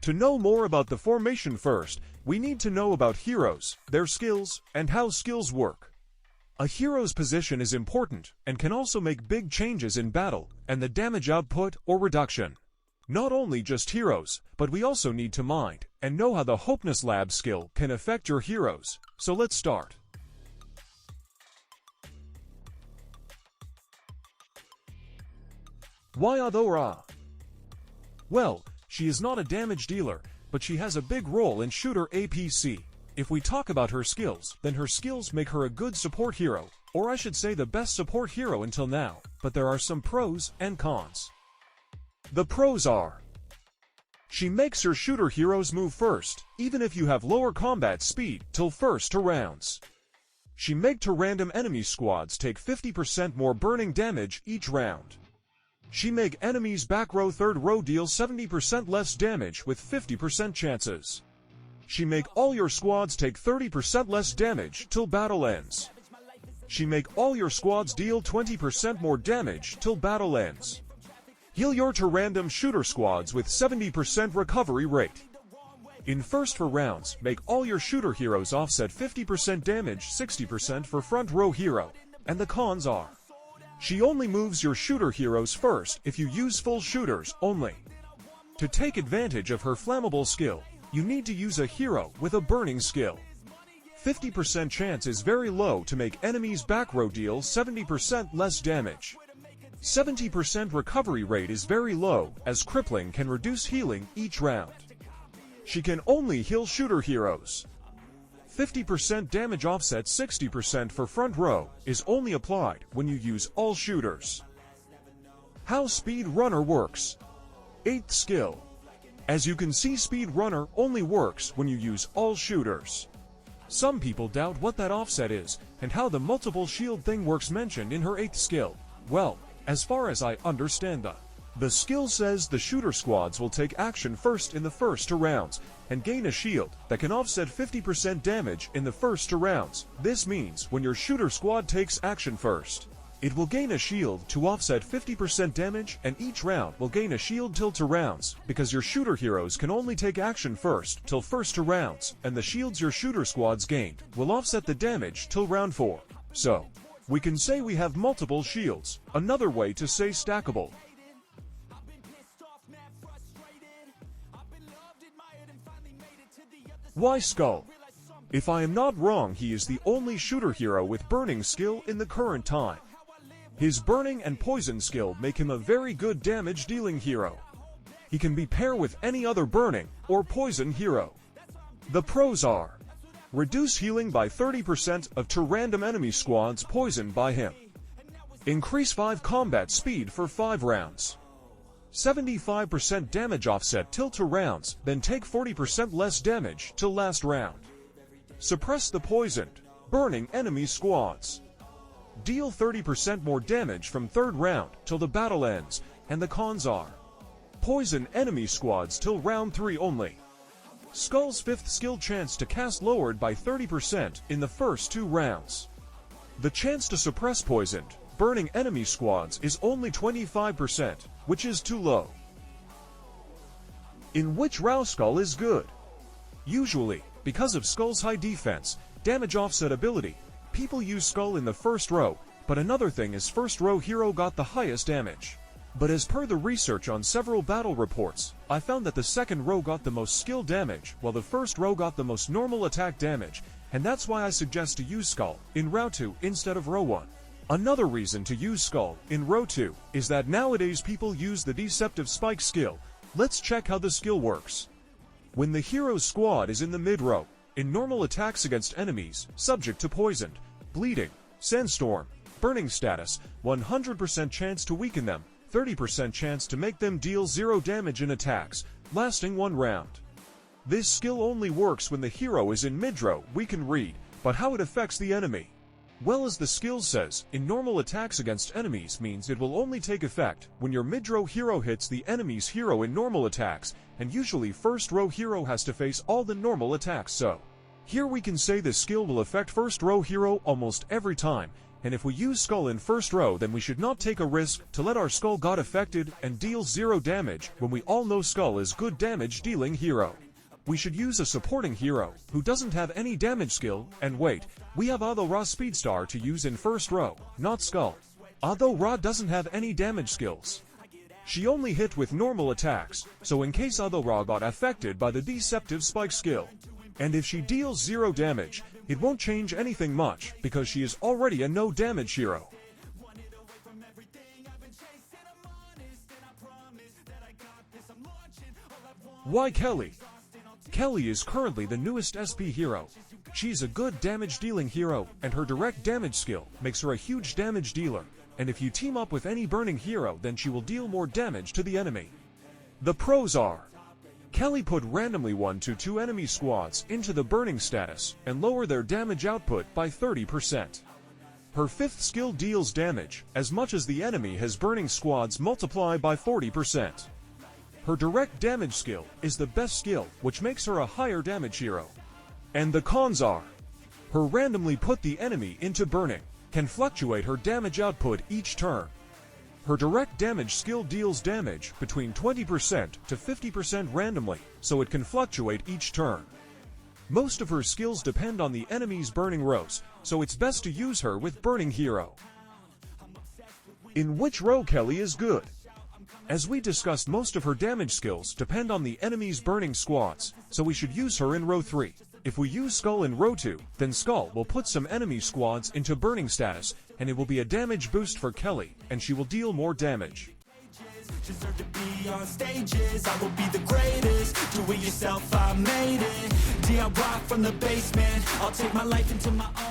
To know more about the formation first, we need to know about heroes, their skills, and how skills work. A hero's position is important and can also make big changes in battle and the damage output or reduction. Not only just heroes, but we also need to mind and know how the Hopeness Lab skill can affect your heroes. So let's start. Why Adora? Well, she is not a damage dealer, but she has a big role in shooter APC. If we talk about her skills, then her skills make her a good support hero, or I should say the best support hero until now, but there are some pros and cons. The pros are: she makes her shooter heroes move first, even if you have lower combat speed, till first to rounds. She makes to random enemy squads take 50% more burning damage each round. She make enemies back row third row deal 70% less damage with 50% chances. She make all your squads take 30% less damage till battle ends. She make all your squads deal 20% more damage till battle ends. Heal your to random shooter squads with 70% recovery rate. In first for rounds, make all your shooter heroes offset 50% damage, 60% for front row hero. And the cons are: she only moves your shooter heroes first if you use full shooters only. To take advantage of her flammable skill, you need to use a hero with a burning skill. 50% chance is very low to make enemies back row deal 70% less damage. 70% recovery rate is very low, as crippling can reduce healing each round. She can only heal shooter heroes. 50% damage offset 60% for front row is only applied when you use all shooters. How Speed Runner works. 8th skill. As you can see, Speed Runner only works when you use all shooters. Some people doubt what that offset is and how the multiple shield thing works mentioned in her 8th skill. Well, as far as I understand the skill says the shooter squads will take action first in the first 2 rounds and gain a shield that can offset 50% damage in the first 2 rounds. This means when your shooter squad takes action first, it will gain a shield to offset 50% damage, and each round will gain a shield till 2 rounds, because your shooter heroes can only take action first till first 2 rounds, and the shields your shooter squads gained will offset the damage till round 4. So, we can say we have multiple shields. Another way to say stackable. Why Skull? If I am not wrong, he is the only shooter hero with burning skill in the current time. His burning and poison skill make him a very good damage dealing hero. He can be paired with any other burning or poison hero. The pros are: reduce healing by 30% of to random enemy squads poisoned by him. Increase 5 combat speed for 5 rounds. 75% damage offset till 2 rounds, then take 40% less damage till last round. Suppress the poisoned, burning enemy squads. Deal 30% more damage from 3rd round till the battle ends, and the cons are: poison enemy squads till round 3 only. Skull's 5th skill chance to cast lowered by 30% in the first 2 rounds. The chance to suppress poisoned, burning enemy squads is only 25%, which is too low. In which row Skull is good? Usually, because of Skull's high defense, damage offset ability, people use Skull in the first row, but another thing is first row hero got the highest damage. But as per the research on several battle reports, I found that the second row got the most skill damage, while the first row got the most normal attack damage, and that's why I suggest to use Skull in row 2 instead of row 1. Another reason to use Skull in row 2 is that nowadays people use the Deceptive Spike skill. Let's check how the skill works. When the hero's squad is in the mid-row, in normal attacks against enemies, subject to poisoned, bleeding, sandstorm, burning status, 100% chance to weaken them, 30% chance to make them deal 0 damage in attacks, lasting 1 round. This skill only works when the hero is in mid-row. We can read, but how it affects the enemy. Well, as the skill says, in normal attacks against enemies means it will only take effect when your mid-row hero hits the enemy's hero in normal attacks, and usually first row hero has to face all the normal attacks. So, here we can say the skill will affect first row hero almost every time, and if we use Skull in first row, then we should not take a risk to let our Skull got affected and deal 0 damage when we all know Skull is good damage dealing hero. We should use a supporting hero who doesn't have any damage skill, and wait, we have Aora Speedstar to use in first row, not Skull. Aora doesn't have any damage skills. She only hit with normal attacks, so in case Aora got affected by the Deceptive Spike skill, and if she deals 0 damage, it won't change anything much because she is already a no damage hero. Why Kelly? Kelly is currently the newest SP hero. She's a good damage dealing hero, and her direct damage skill makes her a huge damage dealer, and if you team up with any burning hero, then she will deal more damage to the enemy. The pros are: Kelly put randomly 1 to 2 enemy squads into the burning status and lower their damage output by 30%. Her 5th skill deals damage as much as the enemy has burning squads multiply by 40%. Her direct damage skill is the best skill, which makes her a higher damage hero. And the cons are: her randomly put the enemy into burning can fluctuate her damage output each turn. Her direct damage skill deals damage between 20% to 50% randomly, so it can fluctuate each turn. Most of her skills depend on the enemy's burning rows, so it's best to use her with burning hero. In which row Kelly is good? As we discussed, most of her damage skills depend on the enemy's burning squads, so we should use her in row 3. If we use Skull in row 2, then Skull will put some enemy squads into burning status, and it will be a damage boost for Kelly, and she will deal more damage. Deserve to be on stages, I will be the greatest. Do it yourself, I made it. DIY from the basement, I'll take my life into my own